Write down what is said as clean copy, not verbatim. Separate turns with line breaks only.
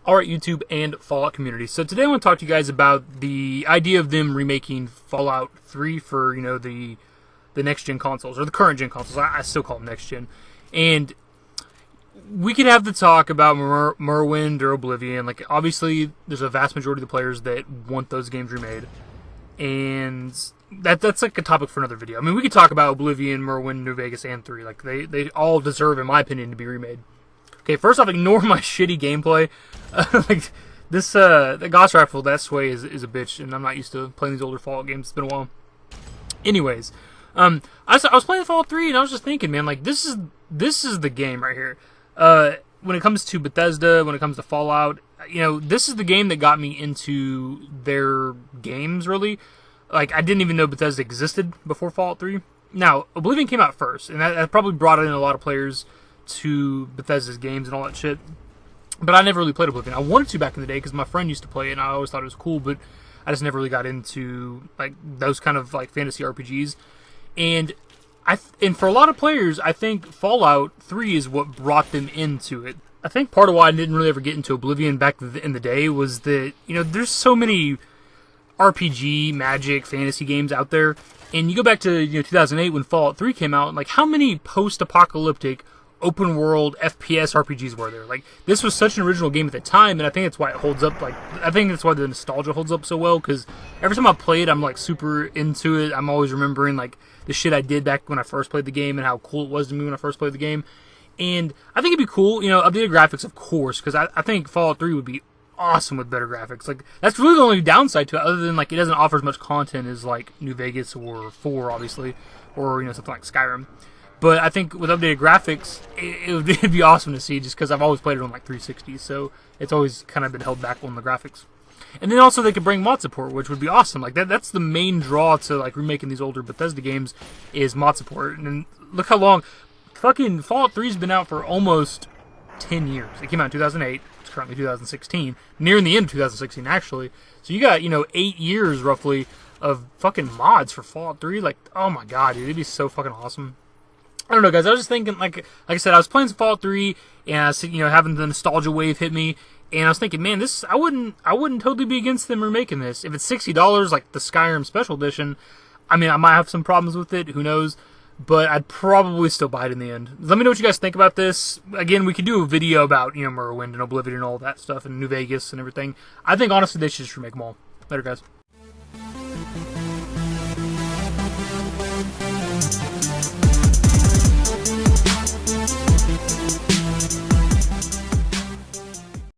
Alright, YouTube and Fallout community. So today I want to talk to you guys about the idea of them remaking Fallout 3 for, the next-gen consoles, or the current-gen consoles. I still call them next-gen. And we could have the talk about Morrowind or Oblivion. Like, obviously, there's a vast majority of the players that want those games remade. And that's like a topic for another video. I mean, we could talk about Oblivion, Morrowind, New Vegas, and 3. Like, they all deserve, in my opinion, to be remade. Okay, first off, ignore my shitty gameplay. Like, this, the Gauss Rifle, that sway is a bitch, and I'm not used to playing these older Fallout games. It's been a while. Anyways, I was playing Fallout 3, and I was just thinking, man, like, this is the game right here. When it comes to Bethesda, when it comes to Fallout, this is the game that got me into their games, really. Like, I didn't even know Bethesda existed before Fallout 3. Now, Oblivion came out first, and that probably brought in a lot of players to Bethesda's games and all that shit. But I never really played Oblivion. I wanted to back in the day because my friend used to play it, and I always thought it was cool, but I just never really got into like those kind of like fantasy RPGs. And for a lot of players, I think Fallout 3 is what brought them into it. I think part of why I didn't really ever get into Oblivion back in the day was that, there's so many RPG, magic, fantasy games out there. And you go back to 2008 when Fallout 3 came out, and like how many post-apocalyptic open world FPS RPGs were there? Like, this was such an original game at the time, and I think that's why it holds up. Like, I think that's why the nostalgia holds up so well, because every time I play it, I'm like super into it. I'm always remembering like the shit I did back when I first played the game and how cool it was to me when I first played the game. And I think it'd be cool, updated graphics, of course, because I think Fallout 3 would be awesome with better graphics. Like, that's really the only downside to it, other than like it doesn't offer as much content as like New Vegas or 4, obviously, or something like Skyrim. But I think with updated graphics, it'd be awesome to see, just because I've always played it on like 360, so it's always kind of been held back on the graphics. And then also they could bring mod support, which would be awesome. Like that's the main draw to like remaking these older Bethesda games is mod support. And look how long fucking Fallout 3's been out for almost 10 years. It came out in 2008. It's currently 2016, nearing the end of 2016 actually. So you got 8 years roughly of fucking mods for Fallout 3. Like, oh my god, dude, it'd be so fucking awesome. I don't know, guys. I was just thinking, like I said, I was playing some Fallout 3, and I was, having the nostalgia wave hit me, and I was thinking, man, I wouldn't totally be against them remaking this. If it's $60, like the Skyrim Special Edition, I mean, I might have some problems with it. Who knows? But I'd probably still buy it in the end. Let me know what you guys think about this. Again, we could do a video about Morrowind and Oblivion and all that stuff, and New Vegas and everything. I think honestly they should just remake them all. Later, guys.